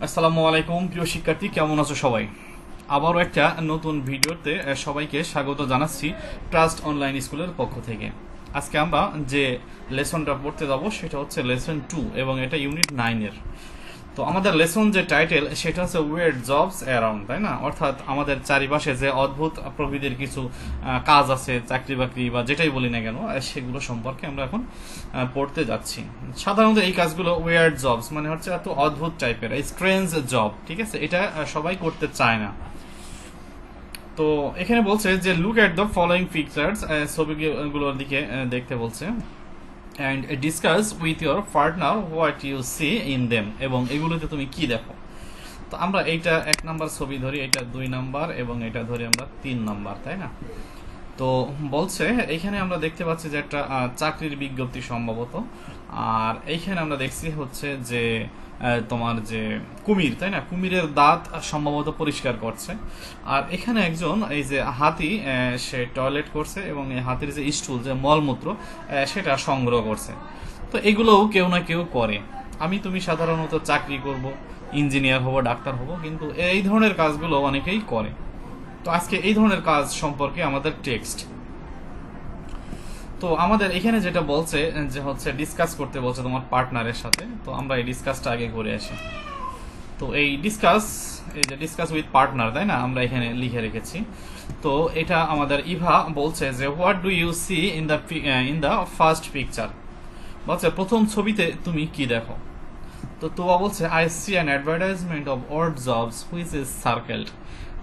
আসসালামু আলাইকুম প্রিয় শিক্ষার্থী, কেমন আছো সবাই? আবারও একটা নতুন ভিডিওতে সবাইকে স্বাগত জানাচ্ছি ট্রাস্ট অনলাইন স্কুলের পক্ষ থেকে। আজকে আমরা যে লেসনটা পড়তে যাব সেটা হচ্ছে লেসন 2 এবং এটা ইউনিট 9 এর। তো আমাদের লেসন যে টাইটেল সেটা হচ্ছে ওয়েয়ার্ড জবস অ্যারাউন্ড, তাই না? অর্থাৎ আমাদের চারিপাশে যে অদ্ভুত প্রকৃতির কিছু কাজ আছে, চাকরি বাকরি বা যেটাই বলি না কেন, সেগুলো সম্পর্কে আমরা এখন পড়তে যাচ্ছি। সাধারণত এই কাজগুলো ওয়েয়ার্ড জবস মানে হচ্ছে এত অদ্ভুত টাইপের, স্ট্রেঞ্জ জব, ঠিক আছে? এটা সবাই করতে চায় না। তো এখানে বলছে যে look at the following pictures, ছবিগুলোর দিকে দেখতে বলছে, and discuss with your partner what you see in them, এবং এগুলোতে তুমি কি দেখো। তো আমরা এইটা 1 নাম্বার ছবি ধরি, এটা 2 নাম্বার এবং এটা ধরি আমরা 3 নাম্বার, তাই না? তো বলছে এইখানে আমরা দেখতে পাচ্ছি যে একটা চাকরির বিজ্ঞপ্তি সম্ভবত, আর এইখানে আমরা দেখছি হচ্ছে যে তোমার যে কুমির, তাই না? কুমিরের দাঁত সম্ভবত পরিষ্কার করছে। আর এখানে একজন এই যে হাতি, সে টয়লেট করছে এবং এই হাতির যে স্টুল, যে মলমূত্র, সেটা সংগ্রহ করছে। তো এগুলোও কেউ না কেউ করে। আমি তুমি সাধারণত চাকরি করব, ইঞ্জিনিয়ার হব, ডাক্তার হব, কিন্তু এই ধরনের কাজগুলো অনেকেই করে। তো আজকে এই ধরনের কাজ সম্পর্কে আমাদের টেক্সট। তো আমাদের এখানে যেটা বলছে যে হচ্ছে ডিসকাস করতে বলছে তোমার পার্টনারের সাথে। তো আমরা এই ডিসকাসটা আগে করে আসি। তো এই যে ডিসকাস উইথ পার্টনার, তাই না? আমরা এখানে লিখে রেখেছি। তো এটা আমাদের ইভা বলছে যে what do you see in the first picture, বলছে প্রথম ছবিতে তুমি কি দেখো। তো তোবা বলছে I see an advertisement of odd jobs which is circled.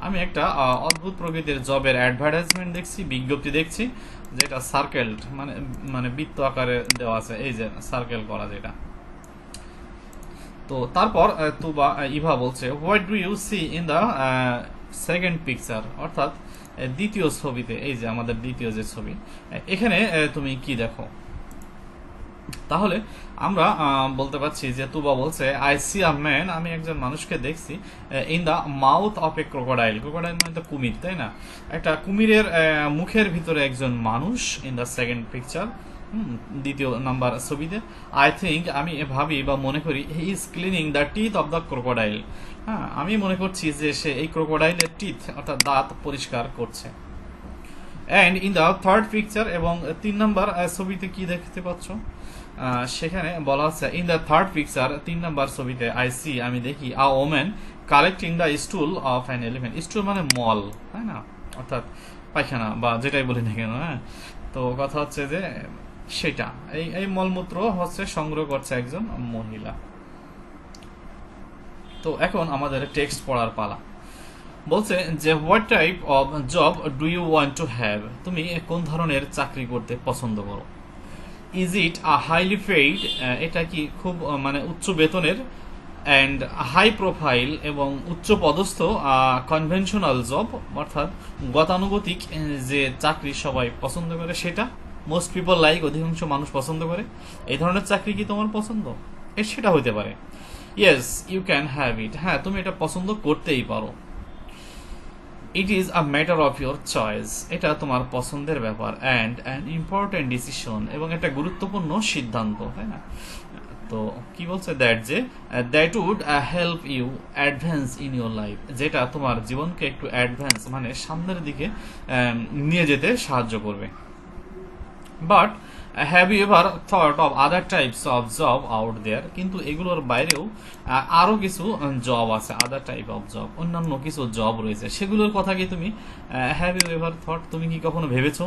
আমি একটা অদ্ভুত প্রকৃতির জবের অ্যাডভার্টাইজমেন্ট দেখছি, বিজ্ঞপ্তি দেখছি, যেটা সার্কেলড মানে মানে বৃত্ত আকারে দেওয়া আছে, এই যে সার্কেল করা যেটা। তো তারপর তুবা ইভা বলছে what do you see in the second picture, অর্থাৎ দ্বিতীয় ছবিতে, এই যে আমাদের দ্বিতীয় যে ছবি, এখানে তুমি কি দেখো। তাহলে আমরা বলতে পারছি যে তুবা বলছে আই সি আ ম্যান, আমি একজন মানুষকে দেখছি, in the mouth of A crocodile. Crocodile মানে তো কুমির, তাই না? একটা কুমিরের মুখের ভিতরে একজন মানুষ, ইন দ্য সেকেন্ড পিকচার, দ্বিতীয় নাম্বার ছবিতে। আই থিঙ্ক, আমি ভাবি বা মনে করি, he is cleaning the teeth of the crocodile. হ্যাঁ, আমি মনে করছি যে সে এই ক্রোকোডাইলের টিথ অর্থাৎ দাঁত পরিষ্কার করছে। And in the third picture, এবং 3 নাম্বার ছবিতে কি দেখতে পাচ্ছ, সেখানে বলা হচ্ছে in the third picture, 3 number ছবিতে, আই সি, আমি দেখি, a woman collecting the stool of an elephant. Stool মানে মল, তাই না? অর্থাৎ পায়খানা বা যেটাই বলি না কেন। হ্যাঁ, তো কথা হচ্ছে যে সেটা এই মলমূত্র হচ্ছে সংগ্রহ করছে একজন মহিলা। তো এখন আমাদের টেক্সট পড়ার পালা। বলছে যে what type of job do you want to have, তুমি কোন ধরনের চাকরি করতে পছন্দ করো। Is it a highly paid, এটা কি খুব মানে উচ্চ বেতনের, অ্যান্ড হাই প্রোফাইল এবং উচ্চ পদস্থ, কনভেনশনাল জব, অর্থাৎ গতানুগতিক যে চাকরি সবাই পছন্দ করে সেটা, মোস্ট পিপল লাইক, অধিকাংশ মানুষ পছন্দ করে, এই ধরনের চাকরি কি তোমার পছন্দ? সেটা হতে পারে। Yes you can have it, হ্যাঁ তুমি এটা পছন্দ করতেই পারো। It is a matter of your choice, এটা তোমার পছন্দের ব্যাপার, অ্যান্ড অ্যান ইম্পর্টেন্ট ডিসিশন, এবং একটা গুরুত্বপূর্ণ সিদ্ধান্ত, তাই না? তো কি বলছে that would help you advance in your life, যেটা তোমার জীবনকে একটু অ্যাডভান্স মানে সামনের দিকে নিয়ে যেতে সাহায্য করবে। But have you ever thought of other types of job out there, কিন্তু এগুলোর বাইরেও আরো কিছু জব আছে, আদার টাইপ অফ জব, অন্যান্য কিছু জব রয়েছে, সেগুলোর কথা কি তুমি হ্যাভ ইউ এভার থট, তুমি কি কখনো ভেবেছো?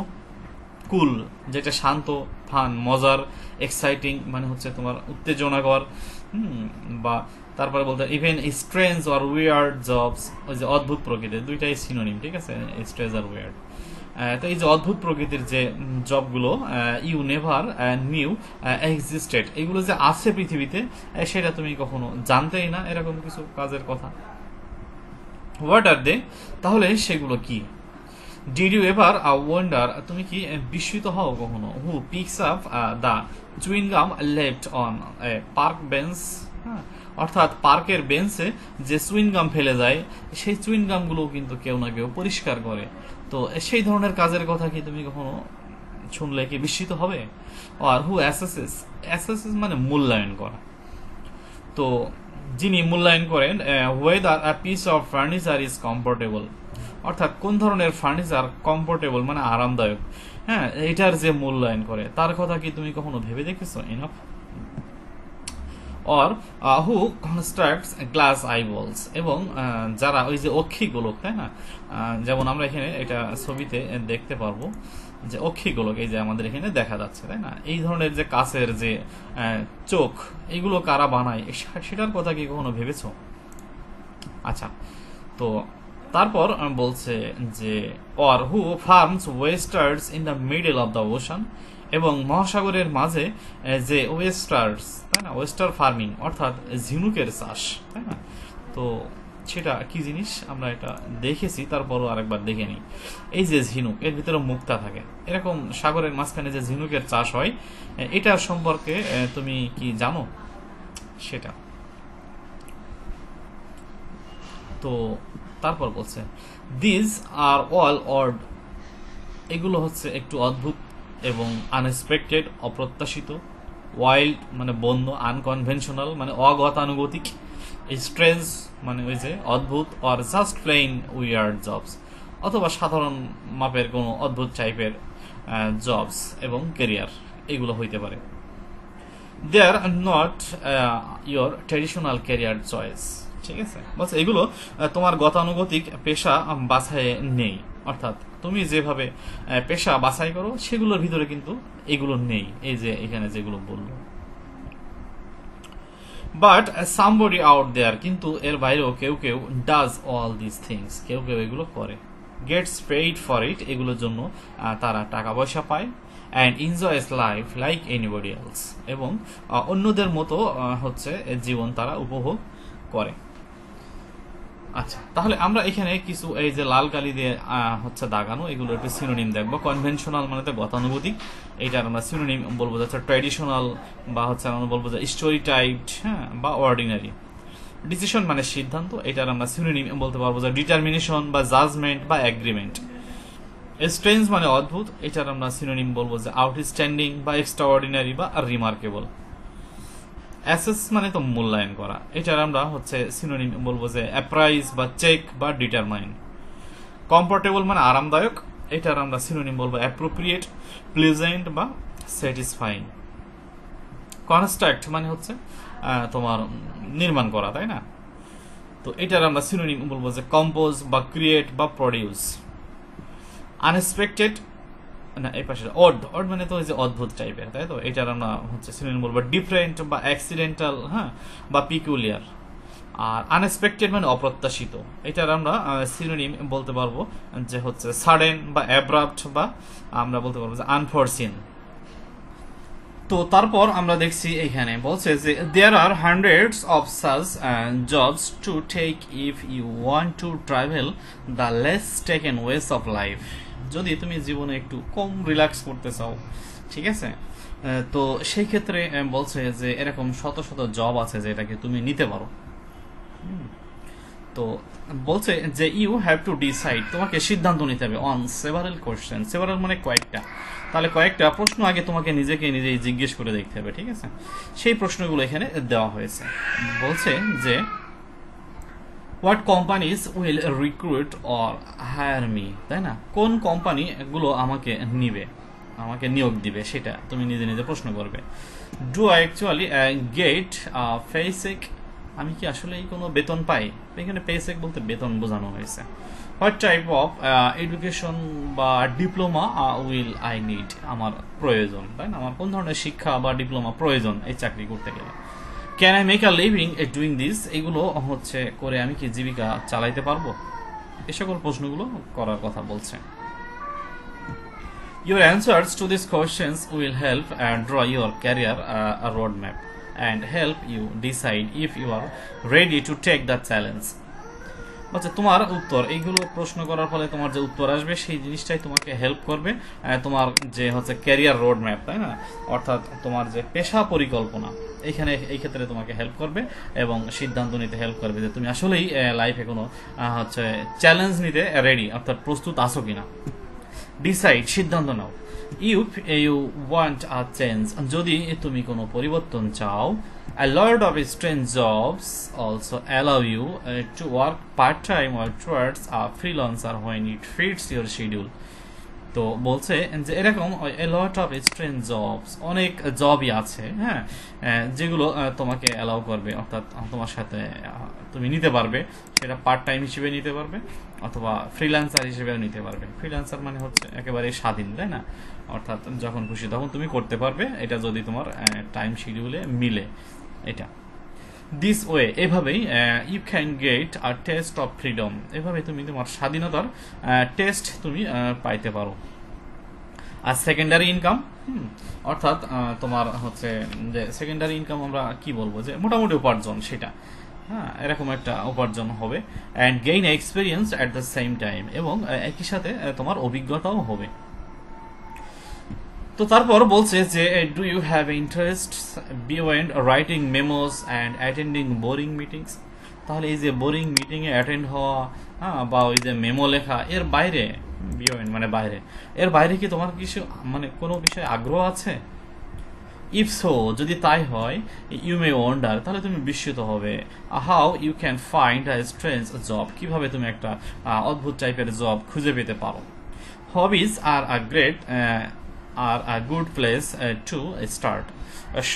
কুল, যেটা শান্ত, ফান, মজার, এক্সাইটিং মানে হচ্ছে তোমার উত্তেজনাকর, বা তারপরে বলতে even strange or weird jobs, ওই যে অদ্ভুত প্রকৃতির, দুইটাই সিনোনিম, ঠিক আছে? স্ট্রেঞ্জ আর উইয়ার্ড। তো এই যে অদ্ভুত প্রকৃতির যে জবগুলো, ইউ নেভার নিউ এক্সিস্টেড, এগুলো যে আছে পৃথিবীতে, সেটা তুমি কখনো জানতেই না, এরকম কিছু কাজের কথা। হোয়াট আর দে, তাহলে সেগুলো কি? ডিড ইউ এভার ওয়ান্ডার, তুমি কি বিস্মিত হও কখনো? Who picks up the chewing gum left on park bench, হ্যাঁ, অর্থাৎ পার্কের বেঞ্চে যে চুইং গাম ফেলে যায়, সেই চুইং গামগুলো কিন্তু কেউ না কেউ পরিষ্কার করে। তো সেই ধরনের কাজের কথা কি তুমি কখনো শুনলে কি বিস্মিত হবে? আর হু অ্যাসেসেস, অ্যাসেসেস মানে মূল্যায়ন করা। তো যিনি মূল্যায়ন করেন weather a piece of furniture is comfortable, অর্থাৎ কোন ধরনের ফার্নিচার কমফোর্টেবল মানে আরামদায়ক, হ্যাঁ, এটার যে মূল্যায়ন করে তার কথা কি তুমি কখনো ভেবে দেখেছো? ইনাফ। অর হু কনস্ট্রাক্টস গ্লাস আইবলস, এবং যারা ওই যে অক্ষী গোলক, তাই না, যেমন আমরা এখানে এটা ছবিতে দেখতে পারবো যে অক্ষী গোলক এই যে আমাদের এখানে দেখা যাচ্ছে, তাই না, এই ধরনের যে কাছের যে চোখ এগুলো কারা বানায় সেটার কথা কি কখনো ভেবেছো? আচ্ছা, তো তারপর বলছে যে or who farms oysters in the middle of the ocean, এবং মহাসাগরের মাঝে যে ওয়েস্টার্স, তাই না, ওয়েস্টার ফার্মিং অর্থাৎ ঝিনুকের চাষ, তাই না, তো সেটা কি জিনিস আমরা এটা দেখেছি, তারপরও আরেকবার দেখে নিই। এই যে ঝিনুক, এর ভিতরে মুক্তা থাকে, এরকম সাগরের মাঝখানে যে ঝিনুকের চাষ হয় এটা সম্পর্কে তুমি কি জানো সেটা? তো তারপর বলছে দিস আর অল অড, এগুলো হচ্ছে একটু অদ্ভুত এবং আনএক্সপেক্টেড অপ্রত্যাশিত, ওয়াইল্ড মানে বন্য, আনকনভেনশনাল মানে অগতানুগতিক, স্ট্রেঞ্জ মানে ওই যে অদ্ভুত, or just plain weird jobs, অথবা সাধারণ মাপের কোনো অদ্ভুত টাইপের জবস এবং কেরিয়ার এগুলো হইতে পারে। They are not your traditional career choice, ঠিক আছে, বলছে এগুলো তোমার গতানুগতিক পেশা বাছাই নেই, অর্থাৎ তুমি যেভাবে পেশা বাছাই করো সেগুলোর ভিতরে কিন্তু এগুলো নেই, এই যে এখানে যেগুলো বললো। বাট সামবডি আউট দেয়ার, কিন্তু এর বাইরেও কেউ কেউ ডাজ অল দিস থিংস, কেউ কেউ এগুলো করে, গেটস পেইড ফর ইট, এগুলোর জন্য তারা টাকা পয়সা পায়, and enjoys life like anybody else, এবং অন্যদের মতো হচ্ছে জীবন তারা উপভোগ করে। আচ্ছা, তাহলে আমরা এখানে কিছু এই যে লাল কালি দিয়ে হচ্ছে দাগানো এগুলো একটু সিনোনিম দেখবো। কনভেনশনাল মানে তো গতানুগতিক, এইটার আমরা সিনোনিম বলবো যে ট্র্যাডিশনাল, বা হচ্ছে আমরা বলবো যে স্টোরি টাইপড, হ্যাঁ, বা অর্ডিনারি। ডিসিশন মানে সিদ্ধান্ত, এটার আমরা সিনোনিম বলতে পারবো যে ডিটারমিনেশন বা জাজমেন্ট বা এগ্রিমেন্ট। স্ট্রেঞ্জ মানে অদ্ভুত, এটার আমরা সিনোনিম বলবো যে আউটস্ট্যান্ডিং বা এক্সট্রাঅর্ডিনারি বা রিমার্কেবল। অ্যাসেস মানে তো মূল্যায়ন করা, এটার আমরা হচ্ছে সিনোনিম বলবো যে অ্যাপ্রাইজ বা চেক বা ডিটারমাইন। কমফোর্টেবল মানে আরামদায়ক, এটার আমরা সিনোনিম বলবো অ্যাপ্রোপ্রিয়েট, প্লেজেন্ট বা স্যাটিসফাইং। কনস্ট্রাক্ট মানে হচ্ছে তোমার নির্মাণ করা, তাই না, তো এটার আমরা সিনোনিম বলবো যে কম্পোজ বা ক্রিয়েট বা প্রডিউস। আনএক্সপেক্টেড না, এই পাশে অড, অড মানে তো ওই যে অদ্ভুত টাইপের, তাই তো, এটার আমরা হচ্ছে সিনোনিম বলবো ডিফারেন্ট বা অ্যাক্সিডেন্টাল, হ্যাঁ, বা পিকুলিয়ার। আর আনএক্সপেক্টেড মানে অপ্রত্যাশিত, এটার আমরা সিনোনিম বলতে পারবো যে হচ্ছে সাডেন বা অ্যাব্রাপ্ট, বা আমরা বলতে পারবো যে আনফরসিন। তো তারপর আমরা দেখছি এখানে বলছে যে there are hundreds of such jobs to take if you want to travel the less taken ways of life, যদি তুমি জীবনে একটু কম রিল্যাক্স করতে চাও, ঠিক আছে, তো সেই ক্ষেত্রে বলছে যে এরকম শত শত জব আছে যেটাকে তুমি নিতে পারো। তো বলছে যে ইউ হ্যাভ টু ডিসাইড, তোমাকে সিদ্ধান্ত নিতে হবে অন সেভারাল কোয়েশ্চেন, সেভারাল মানে কয়েকটা, তাহলে কয়েকটা প্রশ্ন আগে তোমাকে নিজেকে নিজেই জিজ্ঞেস করে দেখতে হবে, ঠিক আছে, সেই প্রশ্নগুলো এখানে দেওয়া হয়েছে। বলছে যে what companies will recruit or higher me, তাই না, কোন কোম্পানি গুলো আমাকে নিবে, আমাকে নিয়োগ দিবে, সেটা তুমি নিজে নিজে প্রশ্ন করবে। ডু আই অ্যাকচুয়ালি গেট পেসেক, আমি কি আসলে কোনো বেতন পাই, এখানে পেসেক বলতে বেতন বোঝানো হয়েছে। হোয়াট টাইপ অফ এডুকেশন বা ডিপ্লোমা উইল আই নিড, আমার প্রয়োজন, তাই না, আমার কোন ধরনের শিক্ষা বা ডিপ্লোমা প্রয়োজন এই চাকরি করতে গেলে। Can I make a living doing this, এগুলো হচ্ছে করে আমি কি জীবিকা চালাইতে পারবো, এ সকল প্রশ্নগুলো করার কথা বলছে। Your answers to these questions will help draw your career roadmap and help you decide if you are ready to take that challenge. আচ্ছা, তোমার উত্তর, এইগুলো প্রশ্ন করার ফলে তোমার যে উত্তর আসবে সেই জিনিসটাই তোমাকে হেল্প করবে তোমার যে হচ্ছে ক্যারিয়ার রোড ম্যাপ, তাই না, অর্থাৎ তোমার যে পেশা পরিকল্পনা, এইখানে এই ক্ষেত্রে তোমাকে হেল্প করবে এবং সিদ্ধান্ত নিতে হেল্প করবে যে তুমি আসলেই লাইফে কোনো হচ্ছে চ্যালেঞ্জ নিতে রেডি, অর্থাৎ প্রস্তুত আছো কিনা। ডিসাইড সিদ্ধান্ত নাও, if you want a change, যদি তুমি কোনো পরিবর্তন চাও, a lot of strange jobs also allow you to work part-time or towards a freelancer when it fits your schedule. তো বলছে যে এরকম a lot of strange jobs, অনেক জবই আছে, হ্যাঁ, যেগুলো তোমাকে অ্যালাউ করবে, অর্থাৎ তোমার সাথে তুমি নিতে পারবে, সেটা পার্ট টাইম হিসেবে নিতে পারবে অথবা ফ্রিল্যান্সার হিসেবেও নিতে পারবে। ফ্রিল্যান্সার মানে হচ্ছে একেবারে স্বাধীন, তাই না, অর্থাৎ যখন খুশি তখন তুমি করতে পারবে, এটা যদি তোমার টাইম শিডিউলে মিলে। এটা দিস ওয়ে, এভাবেই you can get a taste of freedom, এভাবে তুমি তোমার স্বাধীনতার টেস্ট তুমি পাইতে পারো। আর সেকেন্ডারি ইনকাম, অর্থাৎ তোমার হচ্ছে যে সেকেন্ডারি ইনকাম আমরা কি বলবো, যে মোটামুটি উপার্জন, সেটা, হ্যাঁ, এরকম একটা উপার্জন হবে। And gain experience at the same time, এবং একই সাথে তোমার অভিজ্ঞতাও হবে। তো তারপর বলছে যে do you have interest beyond writing memos and attending boring meetings, তাহলে এই যে বোরিং মিটিংয়ে অ্যাটেন্ড হওয়া, হ্যাঁ, বা ওই যে মেমো লেখা, এর বাইরে, বিয়ন্ড মানে বাইরে, এর বাইরে কি তোমার কিছু মানে কোনো বিষয়ে আগ্রহ আছে? ইফ সো, যদি তাই হয়, ইউ মে ওয়ান্ডার, তাহলে তুমি বিস্মিত হবে, how you can find a strange job, কিভাবে তুমি একটা অদ্ভুত টাইপের জব খুঁজে পেতে পারো। Hobbies are a great or a good place to start,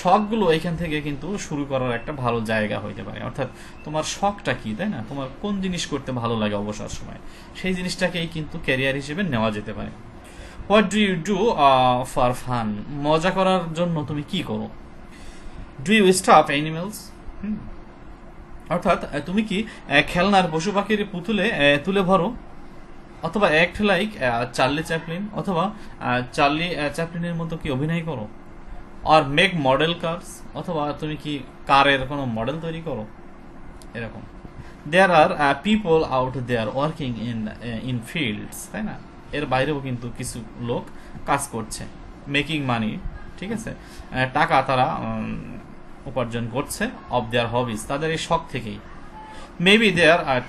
শখগুলো এখান থেকে কিন্তু শুরু করার একটা ভালো জায়গা হইতে পারে, অর্থাৎ তোমার শখটা কি, তাই না, তোমার কোন জিনিস করতে ভালো লাগে অবসর সময়, সেই জিনিসটাকেই কিন্তু ক্যারিয়ার হিসেবে নেওয়া যেতে পারে। What do you do for fun, মজা করার জন্য তুমি কি করো? ডু ইউ স্টাফ অ্যানিমেলস, অর্থাৎ তুমি কি খেলনার পশু পাখির পুতুলে তুলে ভরো, অথবা অ্যাক্ট লাইক চার্লি চ্যাপলিন, অথবা চার্লি চ্যাপলিনের মতো কি অভিনয় করো, আর মেক মডেল কার্স, অথবা তুমি কি কারের কোনো মডেল তৈরি করো, এরকম। There are people out there working in fields, তাই না, এর বাইরেও কিন্তু কিছু লোক কাজ করছে, মেকিং মানি, ঠিক আছে, টাকা তারা উপার্জন করছে, অফ দেয়ার হবিজ, তাদের এই শখ থেকেই। Maybe there are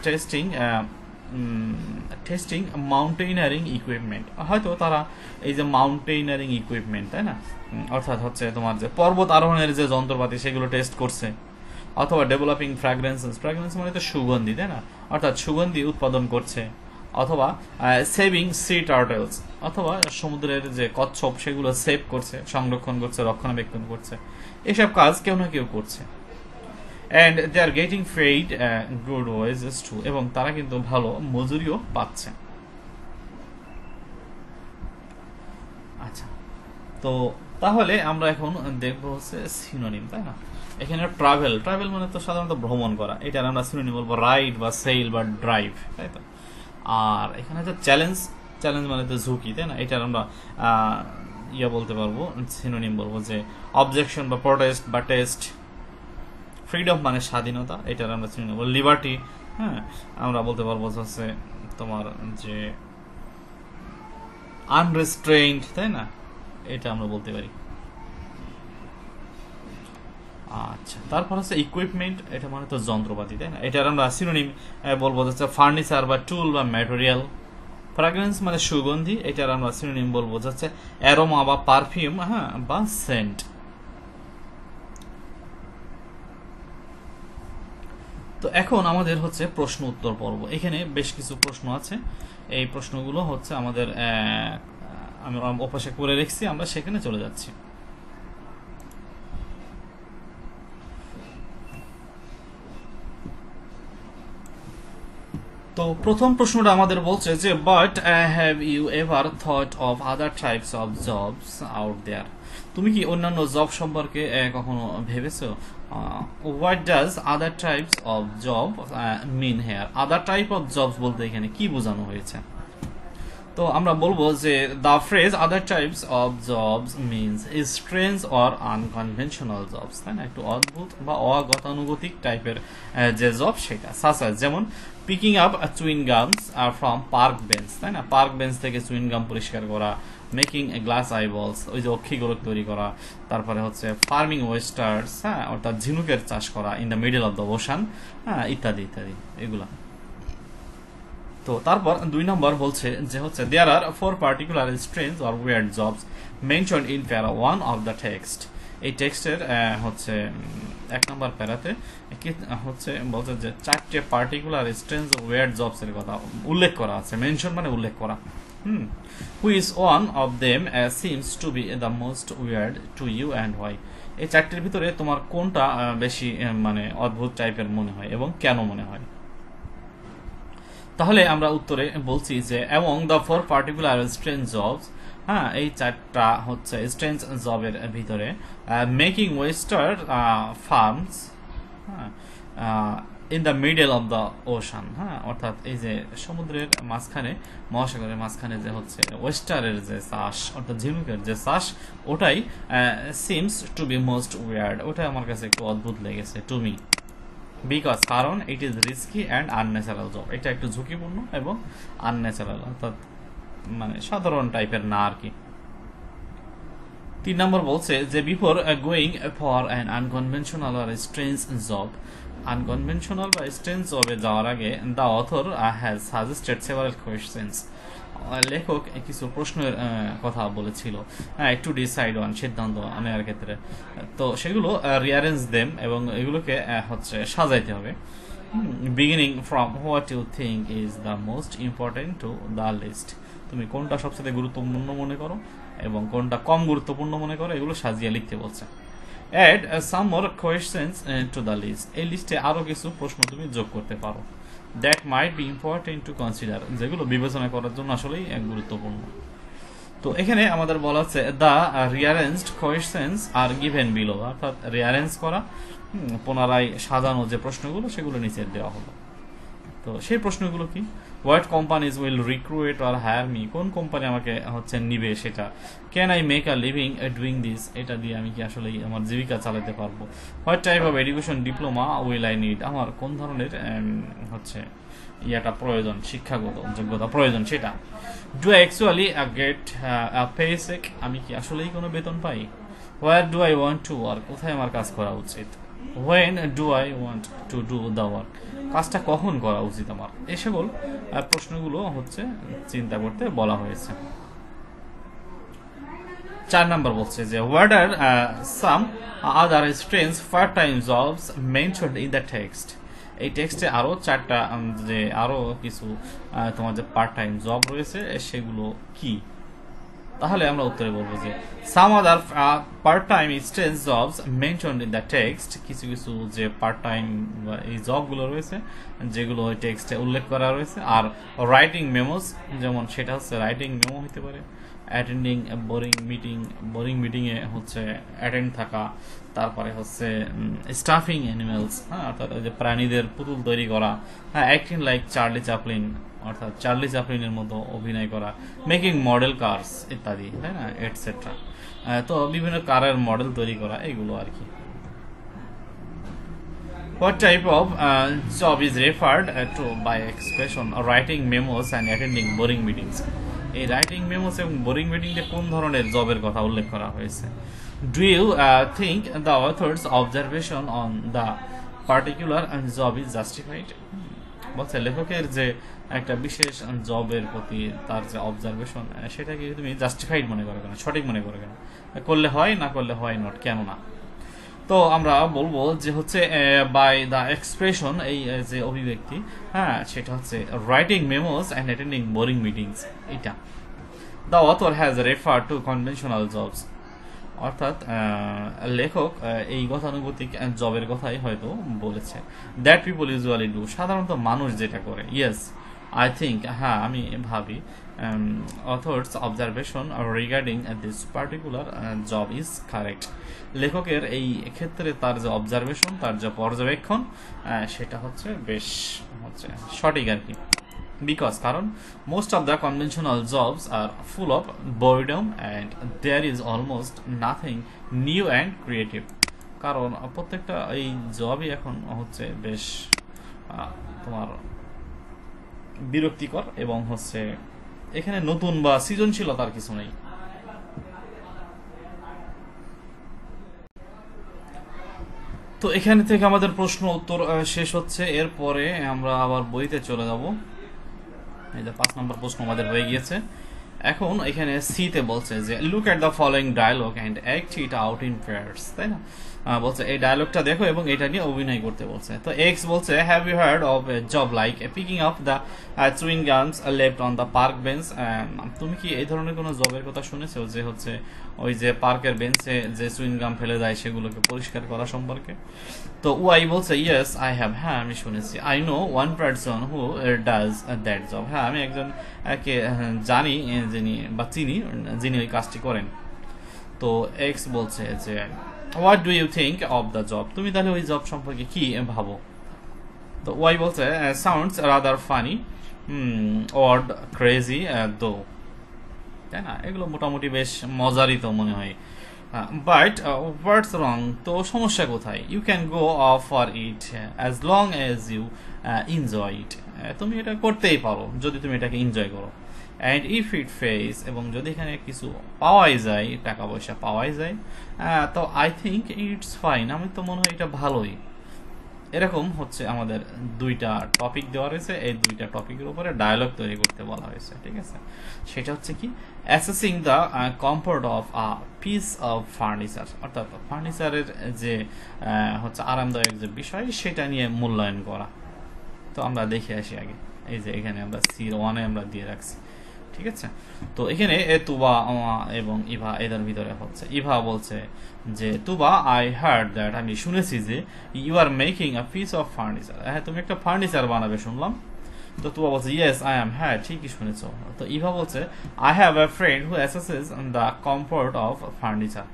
testing mountaineering equipment, হয়তো তারা এই যে মাউন্টেইনারিং ইকুইপমেন্ট, তাই না, অর্থাৎ হচ্ছে তোমার যে পর্বত আরোহণের যে যন্ত্রপাতি সেগুলো টেস্ট করছে, অথবা ডেভেলপিং ফ্র্যাগ্রেন্সেস, ফ্র্যাগ্রেন্স মানে তো সুগন্ধি, তাই না, অর্থাৎ সুগন্ধি উৎপাদন করছে, অথবা সেভিং সি টার্টলস, অথবা সমুদ্রের যে কচ্ছপ সেগুলো সেভ করছে, সংরক্ষণ করছে, রক্ষণাবেক্ষণ করছে, এসব কাজ কেউ না কেউ করছে। And they are getting paid good wages too, এবং তারা কিন্তু ভালো মজুরিও পাচ্ছে। আচ্ছা, তো তাহলে আমরা এখন দেখবো হচ্ছে সিনোনিম, তাই না। এখানে ট্রাভেল, ট্রাভেল মানে তো সাধারণত ভ্রমণ করা, এটার আমরা সিনোনিম বলবো রাইড বা সেল বা ড্রাইভ, তাই তো। আর এখানে হচ্ছে চ্যালেঞ্জ, চ্যালেঞ্জ মানে তো ঝুঁকি, তাই না, এটার আমরা বলতে পারবো, সিনোনিম বলবো যে অবজেকশন বা প্রোটেস্ট বা টেস্ট। ফ্রিডম মানে স্বাধীনতা, এটার আমরা সিনোনিম বলবো লিবার্টি, হ্যাঁ, আমরা বলতে পারবো হচ্ছে তোমার যে আনরেস্ট্রেইনড, তাই না, এটা আমরা বলতে পারি। আচ্ছা, তারপর হচ্ছে ইকুইপমেন্ট, এটা মানে তো যন্ত্রপাতি, তাই না, এটার আমরা সিনোনিম বলবো হচ্ছে ফার্নিচার বা টুল বা ম্যাটেরিয়াল। ফ্র্যাগ্রেন্স মানে সুগন্ধি, এটার আমরা সিনোনিম বলবো হচ্ছে অ্যারোমা বা পারফিউম, হ্যাঁ, বা সেন্ট। তো এখন আমাদের হচ্ছে প্রশ্ন উত্তর পর্ব, এখানে বেশ কিছু প্রশ্ন আছে, এই প্রশ্নগুলো হচ্ছে আমাদের আমি অপাশে করে রেখেছি, আমরা সেখানে চলে যাচ্ছি। তো প্রথম প্রশ্নটা আমাদের বলছে যে but have you ever thought of other types of jobs out there, তুমি কি অন্যান্য জব সম্পর্কে কখনো ভেবেছো? What does other types of job mean here, other type of jobs বলতে এখানে কি বোঝানো হয়েছে? তো আমরা বলবো যে the phrase other types of jobs means strange or unconventional jobs, তাই না, একটু অদ্ভুত বা অগতানুগতিক টাইপের যে জব সেটা, সাসাস যেমন পিকিং আপ চুইং গামস আর ফ্রম পার্ক বেঞ্চ, তাই না, পার্ক বেঞ্চ থেকে চুইং গাম পরিষ্কার করা, মেকিং গ্লাস আইবলস, ওই যে অক্ষিগোলক তৈরি করা, তারপরে হচ্ছে ফার্মিং ওয়েস্টার্স, হ্যাঁ, অর্থাৎ ঝিনুকের চাষ করা in the middle of the ocean, হ্যাঁ, ইত্যাদি ইত্যাদি, এগুলা। তো তারপর 2 নম্বর বলছে যে হচ্ছে দেয়ার আর 4 particular strange or weird jobs mentioned in প্যারা 1 অফ দ্য টেক্সট। এই টেক্সটের হচ্ছে 1 নম্বর প্যারাতে কি হচ্ছে বলছে যে 4টে পার্টিকুলার স্ট্রেঞ্জ ও উইয়ার্ড জবস এর কথা উল্লেখ করা আছে। মেনশন মানে উল্লেখ করা। Which one of them seems to be the most weird to you and why. এই 4টির ভিতরে তোমার কোনটা বেশি মানে অদ্ভুত টাইপের মনে হয় এবং কেন মনে হয়? তাহলে আমরা উত্তরে বলছি যে among the 4 particular strange jobs, হ্যাঁ এই 4টা হচ্ছে স্ট্রেঞ্জ জবের ভিতরে making western farms in the middle of the ocean, হ্যাঁ অর্থাৎ এই যে সমুদ্রের মাঝখানে, মহাসাগরের মাঝখানে যে হচ্ছে ওয়েস্টারের যে চাষ অর্থাৎ ঝিনুকের যে চাষ, ওটাই seems to be most weird, ওটাই আমার কাছে একটু অদ্ভুত লেগেছে টু মি। বিকজ কারণ it is risky and unnatural job, এটা একটু ঝুঁকিপূর্ণ এবং আনন্যাচারাল অর্থাৎ মানে সাধারণ টাইপের না আর কি। 3 নম্বর বলছে যে before going for an unconventional or strange job, unconventional বা স্ট্রেঞ্জ জবে যাওয়ার আগে the author has suggested several questions, লেখক কিছু প্রশ্নের কথা বলেছিল একটু ডিসাইড অন সিদ্ধান্ত নেওয়ার ক্ষেত্রে। তো সেগুলো রিয়ারেঞ্জ দেম এবং এগুলোকে হচ্ছে সাজাইতে হবে। Beginning from what you think is the most important to the list, তুমি কোনটা সবচেয়ে গুরুত্বপূর্ণ মনে করো এবং কোনটা কম গুরুত্বপূর্ণ মনে করো, এগুলো সাজিয়ে লিখতে বলছে। Add some more questions to the list, এই লিস্টে আরো কিছু প্রশ্ন তুমি যোগ করতে পারো। That might be important to consider, যেগুলো বিবেচনা করার জন্য আসলেই গুরুত্বপূর্ণ। তো এখানে আমাদের বলা হচ্ছে the rearranged questions are given below, অর্থাৎ রিয়ারেঞ্জ করা পুনরায় সাজানো যে প্রশ্নগুলো সেগুলো নিচে দেওয়া হলো। তো সেই প্রশ্নগুলো কি? What companies will recruit or higher me, কোন কোম্পানি আমাকে হচ্ছে নিবে সেটা। Can I make a living doing this, এটা দিয়ে আমি কি আসলে আমার জীবিকা চালাতে পারবো। What type of education diploma will I need, আমার কোন ধরনের হচ্ছে ইয়াটা প্রয়োজন, শিক্ষাগত যোগ্যতা প্রয়োজন সেটা। Do I actually get a pay check, আমি কি আসলেই কোনো বেতন পাই। Where do I want to work, কোথায় আমার কাজ করা উচিত। When do I want to do the work, কাজটা কখন করা উচিত আমার। এই সকল প্রশ্নগুলো হচ্ছে চিন্তা করতে বলা হয়েছে। 4 নম্বর বলছে যে what are some other strange part time jobs mentioned in the text, এই টেক্সটে আরো 4টা যে আরো কিছু তোমার যে পার্ট টাইম জব রয়েছে সেগুলো কি। তাহলে আমরা উত্তরে বলবো যে some other part time strange jobs mentioned in the text, কিছু কিছু যে পার্ট টাইম এই জবগুলো রয়েছে যেগুলো ওই টেক্সটে উল্লেখ করা রয়েছে। আর রাইটিং মেমোস, যেমন সেটা হচ্ছে রাইটিং মেমো হতে পারে, অ্যাটেন্ডিং বোরিং মিটিংয়ে হচ্ছে অ্যাটেন্ড থাকা, তারপরে হচ্ছে স্টাফিং অ্যানিমেলস, হ্যাঁ অর্থাৎ যে প্রাণীদের পুতুল তৈরি করা, হ্যাঁ অ্যাক্টিং লাইক চার্লি চ্যাপলিন, অর্থাৎ চার্লি চ্যাপলিনের মতো অভিনয় করা, মেকিং মডেল কার্স ইত্যাদি, তাই না, এটসেট্রা। তো বিভিন্ন কারের মডেল তৈরি করা, এগুলো আর কি। What type of job is referred to by expression writing memos and attending boring meetings? এই রাইটিং মেমোস এবং বোরিং মিটিংয়ে কোন ধরনের জবের কথা উল্লেখ করা হয়েছে। Do you think the author's observation on the particular job is justified, বলছে লেখকের যে একটা বিশেষ জবের প্রতি তার যে অবজারভেশন সেটাকে তুমি জাস্টিফাইড মনে করো কেন, সঠিক মনে করো কেন, করলে হয় না করলে হয় নট, কেন না। তো আমরা বলবো যে হচ্ছে বাই দ্য এক্সপ্রেশন, এই যে অভিব্যক্তি, হ্যাঁ সেটা হচ্ছে writing memos and attending boring meetings, এটা the author has refer to conventional jobs, অর্থাৎ লেখক এই গতানুগতিক জবের কথাই হয়তো বলেছে। দ্যাট পিপল ইউজুয়ালি ডু, সাধারণত মানুষ যেটা করে। ইয়েস আই থিঙ্ক, হ্যাঁ আমি ভাবি, author's observation regarding this particular job is correct, লেখকের এই ক্ষেত্রে তার যে অবজারভেশন, তার যে পর্যবেক্ষণ সেটা হচ্ছে বেশ হচ্ছে সঠিক আর কি। বিকজ কারণ most of the conventional jobs are full of boredom and there is almost nothing new and creative, কারণ প্রত্যেকটা এই জবই এখন হচ্ছে বেশ তোমার বিরক্তিকর এবং হচ্ছে এখানে নতুন বা সৃজনশীলতার কিছু নেই। তো এখানে থেকে আমাদের প্রশ্ন উত্তর শেষ হচ্ছে, এরপরে আমরা আবার বইতে চলে যাব। এই যে 5 নম্বর প্রশ্ন আমাদের হয়ে গিয়েছে। এখন এখানে সি তে বলছে যে look at the following dialogue and act it out in pairs, তাই না? বলছে এই ডায়লগটা দেখো এবং এটা নিয়ে অভিনয় করতে বলছে। তো এক্স বলছে have you heard of a job like picking up the chewing gums left on the park bench, তুমি কি এই ধরনের কোনো জবের কথা শুনেছো যে হচ্ছে ওই যে পার্কের বেঞ্চে যে চুইং গাম ফেলে যায় সেগুলোকে পরিষ্কার করা সম্পর্কে? তো ওয়াই বলছে ইয়েস আই হ্যাভ, হ্যাঁ আমি শুনেছি। I know one person who does that job, হ্যাঁ আমি একজন কে জানি যিনি বা চিনি যিনি ওই কাজটি করেন। তো এক্স বলছে যে what do you think of the job, তুমি তাহলে ওই জব সম্পর্কে কি ভাবো? তো ওয়াই বলছে sounds rather funny odd crazy দো, তাই না? এগুলো মোটামুটি বেশ মজারই তো মনে হয়। বাট হোয়াটস রং, তো সমস্যা কোথায়? You can go off for it as long as you enjoy it, তুমি এটা করতেই পারো যদি তুমি এটাকে এনজয় করো। অ্যান্ড ইফ ইট ফেস, এবং যদি এখানে কিছু পাওয়াই যায়, টাকা পয়সা পাওয়াই যায়, তো আই থিঙ্ক ইটস ফাইন, আমি তো মনে হয় এটা ভালোই। এরকম হচ্ছে আমাদের দুইটা টপিক দেওয়া রয়েছে, এই দুইটা টপিকের উপরে ডায়ালগ তৈরি করতে বলা হয়েছে, ঠিক আছে? সেটা হচ্ছে কি assessing the comfort of a piece of furniture, অর্থাৎ ফার্নিচারের যে হচ্ছে আরামদায়ক যে বিষয় সেটা নিয়ে মূল্যায়ন করা। তো আমরা দেখে আসি আগে, এই যে এখানে আমরা C1 আমরা দিয়ে রাখছি, ঠিক আছে? তো এখানে তুবা এবং ইভা এদের ভিতরে হচ্ছে ইভা বলছে যে তুবা আই হার্ড দ্যাট, আমি শুনেছি যে you are making a piece of furniture, হ্যাঁ তুমি একটা ফার্নিচার বানাবে শুনলাম। তো তুবা বলছে ইয়েস আই এম, হ্যাঁ ঠিকই শুনেছো। তো ইভা বলছে I have a friend who অ্যাসেসেস the comfort of furniture,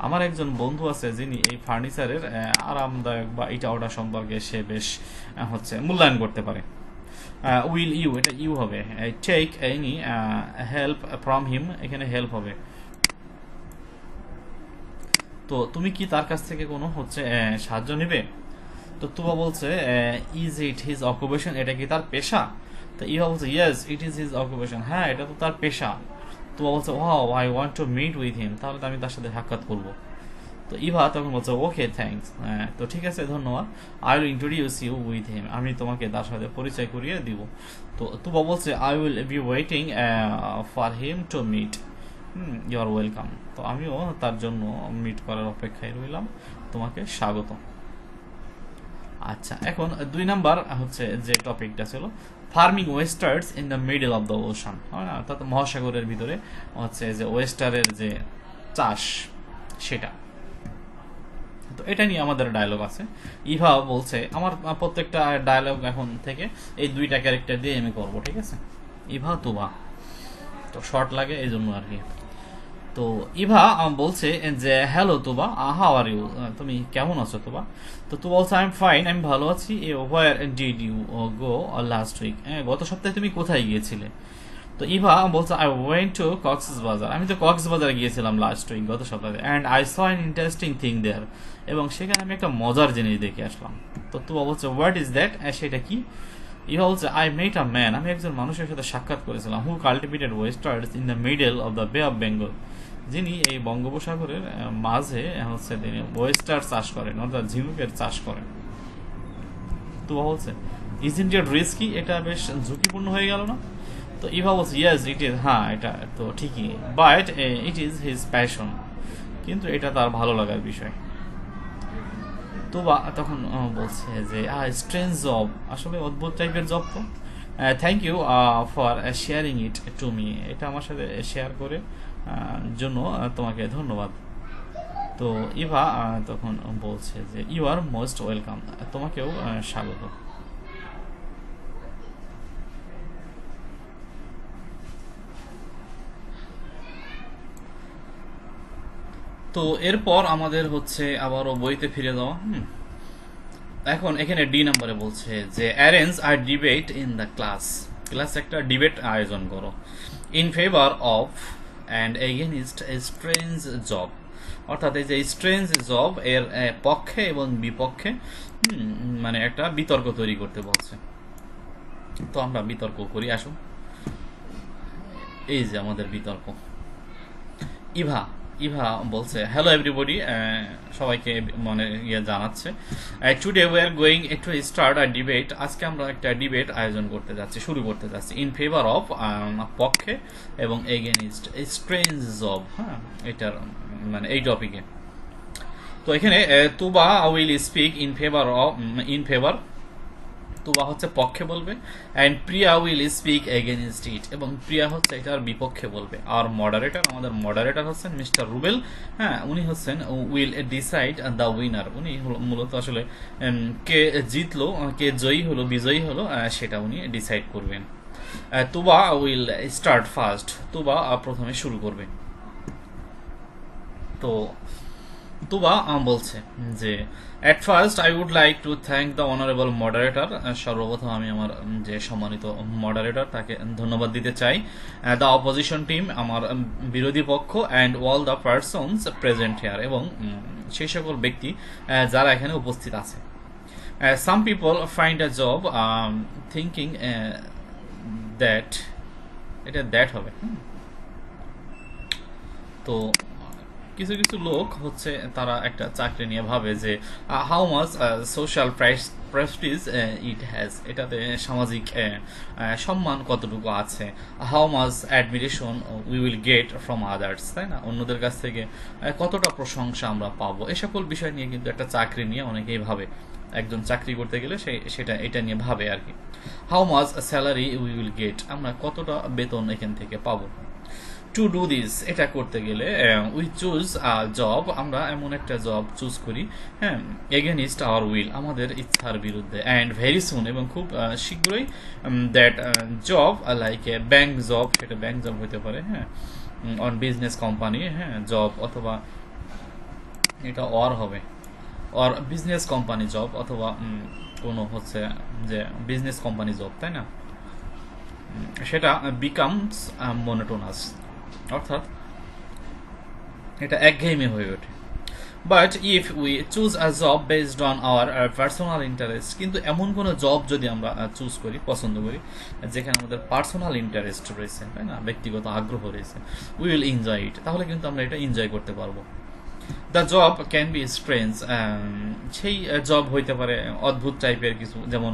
আমার একজন বন্ধু আছে যিনি এই ফার্নিচারের আরামদায়ক বা এটা ওটা সম্পর্কে সে বেশ হচ্ছে মূল্যায়ন করতে পারে। উইল ইউ, এটা ইউ হবে। Take any help from him, এখানে হেল্প হবে। তো তুমি কি তার কাছ থেকে কোনো হচ্ছে সাহায্য নেবে? তো তুবা বলছে ইজ ইট হিজ অকুপেশন, এটা কি তার পেশা? তো ইভা বলছে yes it is his occupation, হ্যাঁ এটা তো তার পেশা। তুবা বলছে wow I want to meet with him, তাহলে তো আমি তার সাথে সাক্ষাৎ করবো। তো ইভা তখন বলছে ওকে থ্যাঙ্কস, তো ঠিক আছে ধন্যবাদ। I will introduce you with him, আমি তোমাকে তার সাথে পরিচয় করিয়ে দিব। তো তুবা বলছে I will be waiting for him to meet, you are welcome, তো আমিও তার জন্য মিট করার অপেক্ষায় রইলাম, তোমাকে স্বাগত। আচ্ছা, এখন 2 নাম্বার হচ্ছে যে টপিকটা ছিল farming oysters in the middle of the ocean, অর্থাৎ মহাসাগরের ভিতরে হচ্ছে যে ওয়েস্টারের যে চাষ সেটা। তো এটা নিয়ে আমাদের ডায়লগ আছে। ইভা বলছে আমার প্রত্যেকটা ডায়লগ এখন থেকে এই দুইটা ক্যারেক্টার দিয়ে আমি করবো, ঠিক আছে? ইভা তুবা, তো শর্ট লাগে এই জন্য আর কি। তো ইভা বলছে যে hello Tuba, how are you, তুমি কেমন আছো তুবা? তো তুবা বলছে আই এম ফাইন, আমি ভালো আছি। Where did you go last week, গত সপ্তাহে তুমি কোথায় গিয়েছিলে? তো ইভা বলছে আই ওয়েন্ট টু কক্সবাজার, আমি তো কক্সবাজার গিয়েছিলাম লাস্ট উইক, গত সপ্তাহে। And I saw an interesting thing there, এবং সেখানে আমি একটা মজার জিনিস দেখে আসলাম। তো তুবা বলছে হোয়াট ইজ দ্যাট, সেটা কি? ইভা বলছে আই মেট আ ম্যান, আমি একজন মানুষের সাথে সাক্ষাৎ করেছিলাম who cultivated oysters in the middle of the bay of Bengal, যিনি এই বঙ্গোপসাগরের মাঝে হচ্ছে তিনি ওয়েস্টার চাষ করেন, অর্থাৎ ঝিনুকের চাষ করেন। তো বলছে ইজন্ট ইট রিস্কি, এটা বেশ ঝুঁকিপূর্ণ হয়ে গেল না? তো ইভা বলছে ইয়েস ইট ইজ, হ্যাঁ এটা তো ঠিকই, but it is his passion, কিন্তু এটা তার ভালো লাগার বিষয়। তো তখন বলছে যে স্ট্রেঞ্জ জব, আসলে অদ্ভুত টাইপের জব তো। Thank you for sharing it to me, এটা আমার সাথে শেয়ার করে জন্য তোমাকে ধন্যবাদ। তো ইভা তখন বলছে যে ইউ আর মোস্ট ওয়েলকাম, তোমাকেও স্বাগত। তো এরপর আমাদের হচ্ছে আবারও বইতে ফিরে যাওয়া। এখন এখানে ডি নাম্বারে বলছে যে arrange a debate in the class, ক্লাসে একটা ডিবেট আয়োজন করো in favour of and against a strange job, অর্থাৎ এই যে স্ট্রেঞ্জ জব এর পক্ষে এবং বিপক্ষে মানে একটা বিতর্ক তৈরি করতে বলছে। তো আমরা বিতর্ক করি, আসুন। এই যে আমাদের বিতর্ক। ইভা ইভা বলছে হ্যালো এভরিবডি, সবাইকে মানে ইয়ে জানাচ্ছে, today we are going to start a debate. আজকে আমরা একটা ডিবেট আয়োজন করতে যাচ্ছি, শুরু করতে যাচ্ছি, ইন ফেভার অফ পক্ষে এবং এগেনিস্ট স্ট্রেঞ্জ জব। হ্যাঁ, এটার মানে এই টপিকে। তো এখানে তুবা উইল স্পিক ইন ফেভার, তুবা হচ্ছে পক্ষে বলবে, and Priya will speak against it, এবং প্রিয়া হচ্ছে এটার বিপক্ষে বলবে। আর মডারেটর, আমাদের মডারেটর হচ্ছেন মিস্টার রুবেল। হ্যাঁ, উনি হচ্ছেন উইল ডিসাইড দ্য উইনার। উনি মূলত আসলে কে জিতলো, কে জয়ী হলো, বিজয়ী হলো, সেটা উনি ডিসাইড করবেন। Tuba will start first, Tuba প্রথমে শুরু করবে। তো তুবা বলছে যে at first I would like to thank the honourable moderator. সর্বপ্রথম আমি আমার যে সম্মানিত মডারেটর তাকে ধন্যবাদ দিতে চাই। দ্য অপোজিশন টিম, আমার বিরোধী পক্ষ, and all the persons present hair, এবং সেই সকল ব্যক্তি যারা এখানে উপস্থিত আছে। Some people find a job thinking that, এটা দ্যাট হবে। তো কিছু কিছু লোক হচ্ছে তারা একটা চাকরি নিয়ে ভাবে যে how much social Prestige it has, এটাতে সামাজিক সম্মান কতটুকু আছে, how much admiration we will get from others, তাই না, অন্যদের কাছ থেকে কতটা প্রশংসা আমরা পাবো। এ সকল বিষয় নিয়ে কিন্তু একটা চাকরি নিয়ে অনেকেই ভাবে, একজন চাকরি করতে গেলে সেটা এটা নিয়ে ভাবে আর কি। How much salary we will get, আমরা কতটা বেতন এখান থেকে পাবো। টু ডু দিস, এটা করতে গেলে উই চুজ জব, আমরা এমন একটা জব চুজ করি, হ্যাঁ, এগেনিস্ট আওয়ার উইল, আমাদের ইচ্ছার বিরুদ্ধে, অ্যান্ড ভেরি সুন, এবং খুব শীঘ্রই, that job like a bank job, সেটা ব্যাংক জব হতে পারে, হ্যাঁ, অন বিজনেস কোম্পানি, হ্যাঁ, জব, অথবা এটা অর হবে, অর বিজনেস কোম্পানি জব, অথবা কোনো হচ্ছে যে বিজনেস কোম্পানি জব, তাই না, সেটা বিকামস মনোটোনাস, অর্থাৎ এটা একঘেয়েমি হয়ে ওঠে। But if we choose a job based on our personal interest, কিন্তু এমন কোনো জব যদি আমরা চুজ করি, পছন্দ করি, যেখানে আমাদের পার্সোনাল ইন্টারেস্ট রয়েছে, তাই না, ব্যক্তিগত আগ্রহ রয়েছে, উই উইল এনজয় ইট, তাহলে কিন্তু আমরা এটা এনজয় করতে পারবো। The job can be strange, সেই জব হইতে পারে অদ্ভুত টাইপের কিছু, যেমন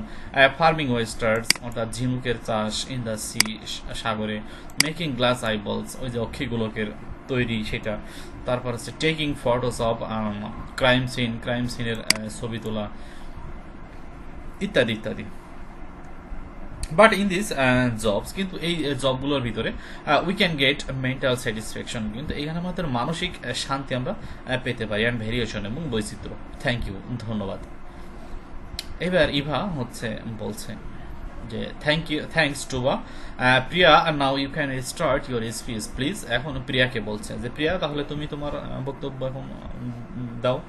ফার্মিং ওয়েস্টার্স, অর্থাৎ ঝিনুকের চাষ, ইন দ্য সি, সাগরে, মেকিং গ্লাস আইবলস, ওই যে অক্ষিগোলকের তৈরি সেটা, তারপর হচ্ছে টেকিং ফটোস অফ ক্রাইম সিনের ছবি তোলা, ইত্যাদি ইত্যাদি। বাট ইন দিস জবস, কিন্তু এই জবগুলোর ভিতরে we can get mental satisfaction, কিন্তু এখানে আমাদের মানসিক শান্তি আমরা পেতে পারি, অ্যান্ড ভেরিয়েশন এবং বৈচিত্র্য। থ্যাংক ইউ, ধন্যবাদ। এবার ইভা হচ্ছে বলছে যে thanks Tuba. Priya, now you can start your speech please. এখন প্রিয়াকে বলছে যে প্রিয়া, তাহলে তুমি তোমার বক্তব্য এখন দাও।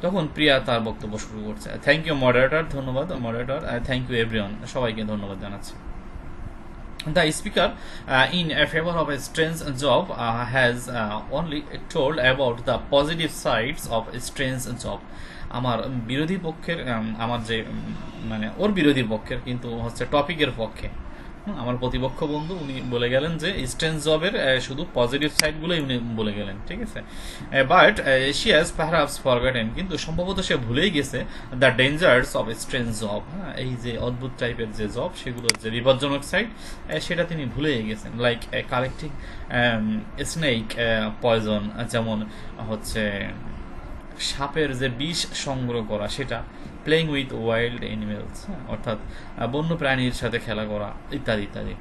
তখন প্রিয়া তার বক্তব্য শুরু করছে। থ্যাংক ইউ মডারেটর, ধন্যবাদ মডারেটর, থ্যাংক ইউ এভরিওয়ান, সবাইকে ধন্যবাদ জানাচ্ছি। The speaker in favor of a strange job has only told about the positive sides of a strange job. আমার বিরোধী পক্ষের, আমার যে মানে ওর বিরোধী পক্ষের কিন্তু হচ্ছে টপিকের পক্ষে, আমার প্রতিপক্ষ বন্ধু, উনি বলে গেলেন যে স্ট্রেঞ্জ জবের শুধু পজিটিভ সাইডগুলোই উনি বলে গেলেন, ঠিক আছে। But she has perhaps forgotten, কিন্তু সম্ভবত সে ভুলেই গেছে the dangers of strange job, হ্যাঁ, এই যে অদ্ভুত টাইপের যে জব, সেগুলোর যে বিপজ্জনক সাইড, সেটা তিনি ভুলেই গেছেন। লাইক কালেক্টিং স্নেক পয়জন, যেমন হচ্ছে সাপের যে বিষ সংগ্রহ করা, সেটা প্লেইং উইথ ওয়াইল্ড অ্যানিমেলস, অর্থাৎ বন্য প্রাণীর সাথে খেলা করা, ইত্যাদি ইত্যাদি।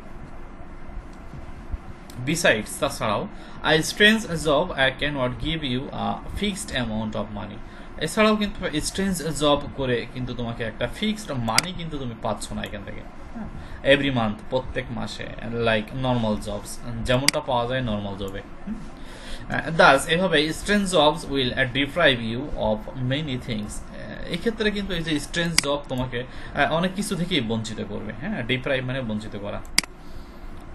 বিসাইডস, তাছাড়াও I strange job cannot give you a fixed amount of money, এছাড়াও কিন্তু স্ট্রেঞ্জ জব করে কিন্তু তোমাকে একটা ফিক্সড মানি কিন্তু তুমি পাচ্ছ না এখান থেকে, এভরি মান্থ, প্রত্যেক মাসে, লাইক নর্মাল জবস, যেমনটা পাওয়া যায় নর্মাল জবে। দাস এভাবে strange jobs will deprive you of many things, এক্ষেত্রে কিন্তু এই যে স্ট্রেঞ্জ জব তোমাকে অনেক কিছু থেকেই বঞ্চিত করবে, হ্যাঁ, ডিপ্রাইভ মানে বঞ্চিত করা।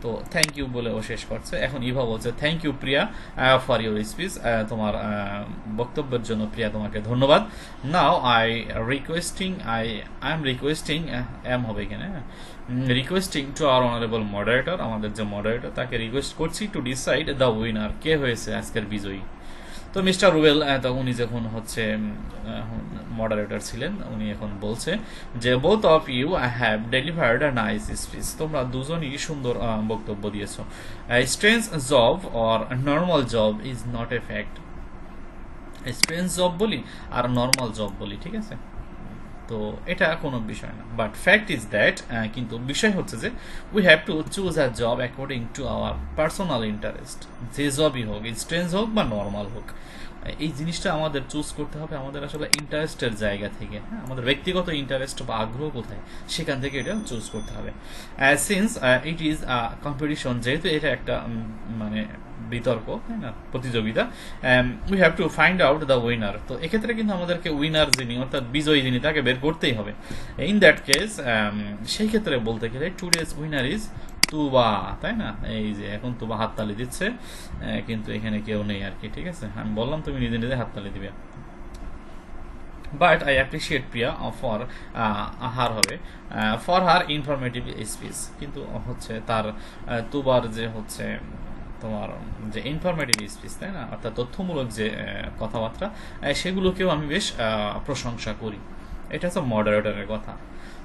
তো থ্যাংক ইউ বলে ও শেষ করছে। এখন ইভা বলছে thank you Priya for your speech, তোমার বক্তব্যের জন্য প্রিয়া তোমাকে ধন্যবাদ। Now I am requesting am হবে এখানে, requesting to our honourable moderator, আমাদের যে মডারেটর তাকে রিকোয়েস্ট করছি টু ডিসাইড দ্য উইনার, কে হয়েছে আজকের বিজয়ী। তো মিস্টার রুবেল উনি যখন হচ্ছে মডারেটর ছিলেন, উনি এখন বলছে যে both of you have delivered a nice speech, তোমরা দুজনই সুন্দর বক্তব্য দিয়েছ। Strange job or normal job is not a fact, strange job বলি আর নর্মাল জব বলি, ঠিক আছে, তো এটা কোনো বিষয় না, বাট ফ্যাক্ট ইজ দ্যাট, কিন্তু বিষয় হচ্ছে যে we have to choose a job according to our personal interest, যে জবই হোক, স্ট্রেঞ্জ হোক বা নর্মাল হোক, এই জিনিসটা আমাদের চুজ করতে হবে আমাদের আসলে ইন্টারেস্টের জায়গা থেকে, হ্যাঁ, আমাদের ব্যক্তিগত ইন্টারেস্ট বা আগ্রহ কোথায় সেখান থেকে এটা চুজ করতে হবে। সিন্স ইট ইজ কম্পিটিশন, যেহেতু এটা একটা মানে বিতর্ক, তাই না, প্রতিযোগিতা, we have to find out the winner, তো এক্ষেত্রে কিন্তু আমাদেরকে উইনার যিনি অর্থাৎ বিজয়ী যিনি তাকে বের করতেই হবে। ইন দ্যাট কেস সেই ক্ষেত্রে বলতে গেলে টুডেজ উইনার ইজ তুবা, তাই না, এই যে এখন তুবা হাততালি দিচ্ছে, কিন্তু এখানে কেউ নেই আর কি, ঠিক আছে, আমি বললাম তুমি নিজে নিজে হাততালি দিবে। But I appreciate Priya for her হবে ফর হার ইনফরমেটিভ স্পিচ, কিন্তু হচ্ছে তার তুবার যে হচ্ছে তোমার যে ইনফরমেটিভ স্পিচ, তাই না, অর্থাৎ তথ্যমূলক যে কথাবার্তা, সেগুলোকেও আমি বেশ প্রশংসা করি। এটা হচ্ছে মডারেটরের কথা।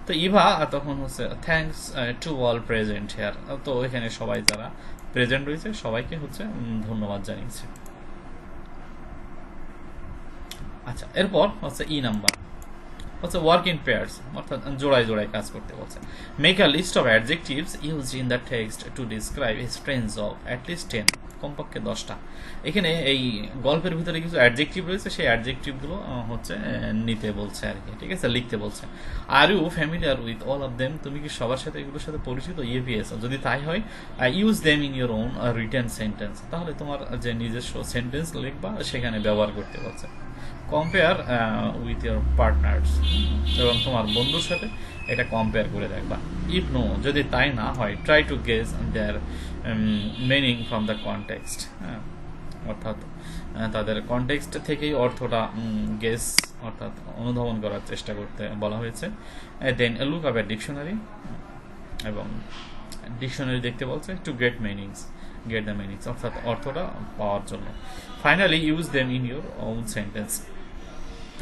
তো ইভা তখন হচ্ছে thanks to all present hair, তো এখানে সবাই যারা প্রেজেন্ট রয়েছে সবাইকে হচ্ছে ধন্যবাদ জানিয়েছে। আচ্ছা, এরপর হচ্ছে ই নাম্বার হচ্ছে ওয়ার্ক ইন পেয়ার্স, অর্থাৎ জোড়ায় জোড়ায় কাজ করতে বলছে। Make a list of adjectives used in the text to describe strange of at least 10, কমপক্ষে 10টা। এখানে এই গল্পের ভিতরে কিছু অ্যাডজেক্টিভ রয়েছে, সেই অ্যাডজেক্টিভগুলো হচ্ছে নিতে বলছে আর কি, ঠিক আছে, লিখতে বলছে। Are you familiar with all of them, তুমি কি সবার সাথে এগুলোর সাথে পরিচিত? ইএভিএস, যদি তাই হয় use them in your own written sentence, তাহলে তোমার যে নিজস্ব সেন্টেন্স লিখবা সেখানে ব্যবহার করতে বলছে। কম্পেয়ার উইথ ইউর পার্টনার্স, এবং তোমার বন্ধুর সাথে এটা কম্পেয়ার করে দেখবা। ইফ নো, যদি তাই না হয়, try to guess their meaning from the context, অর্থাৎ তাদের কনটেক্সট থেকেই অর্থটা গেস অর্থাৎ অনুধাবন করার চেষ্টা করতে বলা হয়েছে। দেন লুক আপ এ ডিকশনারি, এবং ডিকশনারি দেখতে বলছে টু গেট দ্য মিনিংস, অর্থাৎ অর্থটা পাওয়ার জন্য। Finally use them in your own sentence,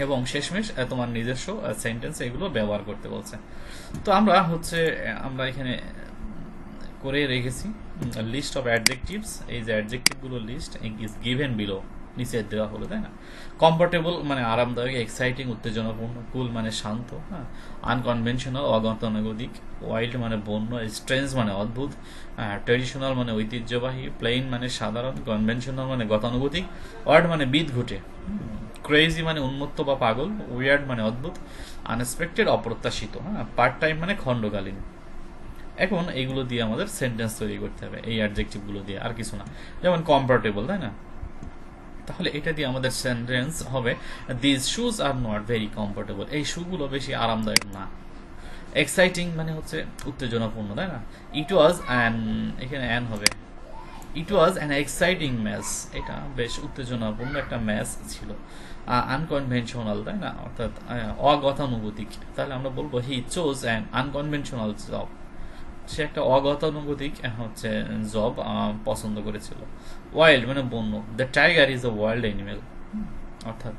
এবং শেষমেশ তোমার নিজস্ব সেন্টেন্স এগুলো ব্যবহার করতে বলছে। তো আমরা এখানে করে রেখেছি লিস্ট অফ অ্যাডজেক্টিভস, এই যে অ্যাডজেক্টিভগুলো লিস্ট ইজ গিভেন বিলো, নিচে দেওয়া হলো, তাই না। কমফোর্টেবল মানে আরামদায়ক, এক্সাইটিং উত্তেজনাপূর্ণ, কুল মানে শান্ত, হ্যাঁ, আনকনভেনশনাল অগতানুগতিক, ওয়াইল্ড মানে বন্য, স্ট্রেঞ্জ মানে অদ্ভুত, ট্রেডিশনাল মানে ঐতিহ্যবাহী, প্লেইন মানে সাধারণ, কনভেনশনাল মানে গতানুগতিক, ওয়ার্ড মানে বিদ ঘটে, ক্রেজি মানে উন্মত্ত বা পাগল, উইয়ার্ড মানে অদ্ভুত, আনএক্সপেক্টেড অপ্রত্যাশিত, হ্যাঁ, পার্ট টাইম মানে খণ্ডকালীন। এখন এইগুলো দিয়ে আমাদের সেন্টেন্স তৈরি করতে হবে, এই অ্যাডজেক্টিভগুলো দিয়ে, আর কিছু না। যেমন কমফোর্টেবল, তাই না, তাহলে এটা দিয়ে আমাদের সেন্টেন্স হবে this shoes are not very comfortable, এই শুগুলো বেশি আরামদায়ক না। এক্সাইটিং মানে হচ্ছে উত্তেজনাপূর্ণ, তাই না। ইট ওয়াজ অ্যান, এখানে অ্যান হবে, ইট ওয়াজ অ্যান এক্সাইটিং ম্যাচ, এটা বেশ উত্তেজনাপূর্ণ একটা ম্যাচ ছিল। আনকনভেনশনাল, তাই না, অর্থাৎ অগতানুগতিক, তাহলে আমরা বলবো he chose an unconventional job, সে একটা অগতানুগতিক হচ্ছে জব পছন্দ করেছিল। ওয়াইল্ড মানে বন্য, the tiger is a wild animal, অর্থাৎ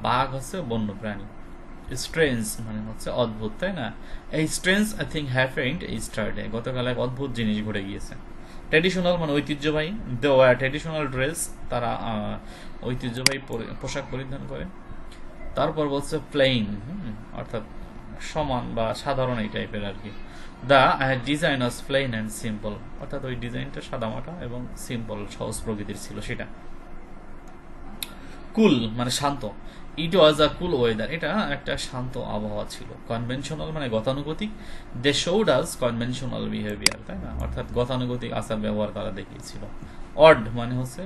বাঘ হচ্ছে বন্য প্রাণী। স্ট্রেঞ্জ মানে হচ্ছে অদ্ভুত, তাই না, এই স্ট্রেঞ্জ আই থিঙ্ক হ্যাপেন্ড ইস্টারডে, গতকাল এক অদ্ভুত জিনিস ঘটে গিয়েছে। ট্র্যাডিশনাল মানে ঐতিহ্যবাহী, দে ওয়ার ট্র্যাডিশনাল ড্রেস, তারা ঐতিহ্যবাহী পোশাক পরিধান করে। তারপর বলছে প্লেইন, অর্থাৎ সমান বা সাধারণ এই টাইপের আর কি। The design was plain and simple, অর্থাৎ ওই ডিজাইনটা সাদামাটা এবং সিম্পল, সহজ প্রকৃতির ছিল সেটা। কুল মানে শান্ত, ইট ওয়াজ আ কুল ওয়েদার, এটা একটা শান্ত আবহাওয়া ছিল। কনভেনশনাল মানে গতানুগতিক, they showed us conventional behaviour, তাই না, অর্থাৎ গতানুগতিক আচার ব্যবহার তারা দেখিয়েছিল। অড মানে হচ্ছে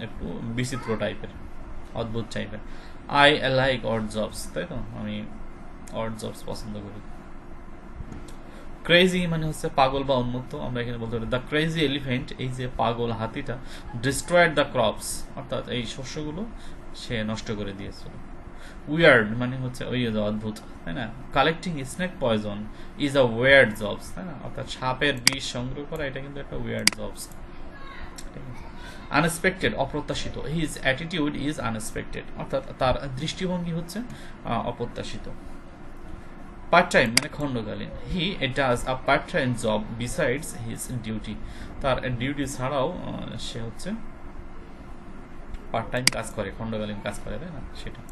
একটু বিচিত্র টাইপের, অদ্ভুত টাইপের। আই লাইক অড জবস, তাই তো, আমি অড জবস পছন্দ করি। ক্রেজি মানে হচ্ছে পাগল বা উন্মত্ত, আমরা এখানে বলতে পারি দ্য ক্রেজি এলিফেন্ট, এই যে পাগল হাতিটা, ডিস্ট্রয়েড দ্য ক্রপস, অর্থাৎ এই শস্যগুলো সে নষ্ট করে দিয়েছিল। উইয়ার্ড মানে হচ্ছে ওই যে অদ্ভুত, তাই না? Collecting snake poison is a weird jobs, তাই না? অর্থাৎ সাপের বিষ সংগ্রহ করা এটা কিন্তু একটা ওয়ার্ড জবস। আনএক্সপেক্টেড অপ্রত্যাশিত, হিজ অ্যাটিটিউড ইজ আনএক্সপেক্টেড, অর্থাৎ তার দৃষ্টিভঙ্গি হচ্ছে অপ্রত্যাশিত। পার্ট টাইম মানে খণ্ডকালীন, he does a part time job besides his duty, তার ডিউটি ছাড়াও সে হচ্ছে পার্ট টাইম কাজ করে, খণ্ডকালীন কাজ করে, তাই না? সেটা।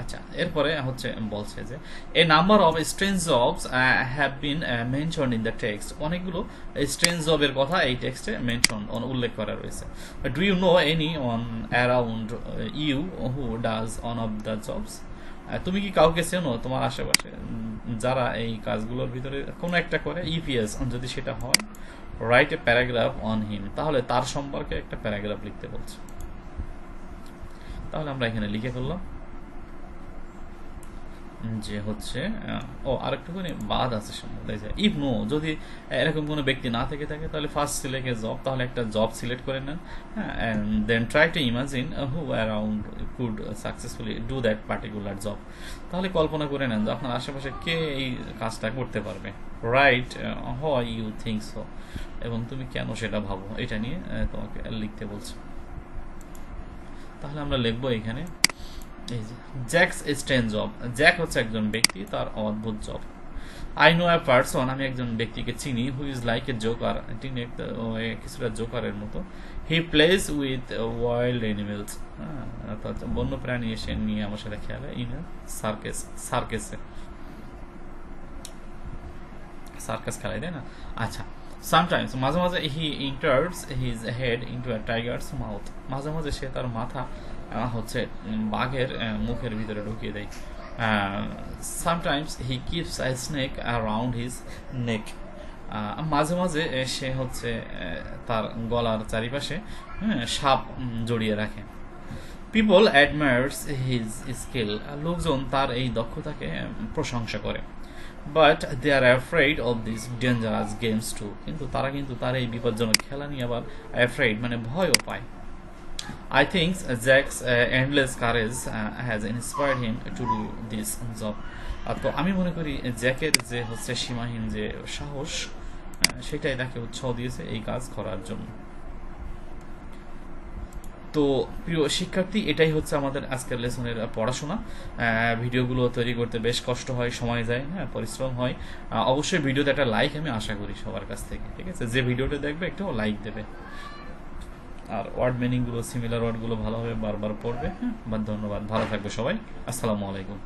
আচ্ছা, এরপরে হচ্ছে বলছে যে a number of strange jobs have been mention in the text, অনেকগুলো স্ট্রেঞ্জ জবের কথা এই টেক্সটে মেনশন উল্লেখ করা রয়েছে। Do you know any one around you who does one of the jobs, তুমি কি কাউকে চেনো তোমার আশেপাশে যারা এই কাজগুলোর ভিতরে কোনো একটা করে? ইপিএস যদি সেটা হয়, write a paragraph on him, তাহলে তার সম্পর্কে একটা প্যারাগ্রাফ লিখতে বলছে। তাহলে আমরা এখানে লিখে ফেললাম যে হচ্ছে আরেকটুখানি বাদ আছে সম্ভবত, ইফ নো, যদি এরকম কোনো ব্যক্তি না থেকে থাকে তাহলে ফার্স্ট সিলেক্ট এ জব, তাহলে একটা জব সিলেক্ট করে নেন, হ্যাঁ, then try to imagine who around could successfully do that particular job, তাহলে কল্পনা করে নেন যে আপনার আশেপাশে কে এই কাজটা করতে পারবে। Right why you think so, এবং তুমি কেন সেটা ভাবো, এটা নিয়ে তোমাকে লিখতে বলছে। তাহলে আমরা লিখবো এখানে জ্যাকস স্ট্রেঞ্জ জব, জ্যাক হচ্ছে একজন ব্যক্তি, তার অদ্ভুত job. I know a person, আমি একজন ব্যক্তিকে চিনি, who is like a joker, তিনি কিছুটা জোকারের মতো। He plays with wild animals, অর্থাৎ বন্য প্রাণী এসে নিয়ে আমার সাথে খেলে, ইন সার্কেসে সার্কাস খেলায়, তাই না? আচ্ছা, সামটাইমস মাঝে মাঝে he enters his head into a tiger's mouth, মাঝে মাঝে সে তার মাথা হচ্ছে বাঘের মুখের ভিতরে ঢুকিয়ে দেয়। Sometimes he keeps a snake around his neck, মাঝে মাঝে সে হচ্ছে তার গলার চারিপাশে সাপ জড়িয়ে রাখে। পিপল অ্যাডমায়ার্স হিজ স্কিল, লোকজন তার এই দক্ষতাকে প্রশংসা করে। But they are afraid of this dangerous games too, কিন্তু তারা কিন্তু তার এই বিপজ্জনক খেলা নিয়ে আবার অ্যাফ্রেড মানে ভয়ও পায়। I think Jack's endless courage has inspired him to do this job. তো আমি মনে করি জ্যাকের যে হচ্ছে সীমাহীন যে সাহস, সেটাই তাকে উৎসাহ দিয়েছে এই কাজ করার জন্য। তো প্রিয় শিক্ষার্থী, এটাই হচ্ছে আমাদের আজকের লেসনের পড়াশোনা। ভিডিওগুলো তৈরি করতে বেশ কষ্ট হয়, সময় যায়, হ্যাঁ, পরিশ্রম হয়। অবশ্যই ভিডিওতে একটা লাইক আমি আশা করি সবার কাছ থেকে, ঠিক আছে? যে ভিডিওটা দেখবে একটু লাইক দেবে, আর ওয়ার্ড মিনিংগুলো, সিমিলার ওয়ার্ডগুলো ভালোভাবে বারবার পড়বে। হ্যাঁ, ধন্যবাদ, ভালো থাকবে সবাই, আসসালামু আলাইকুম।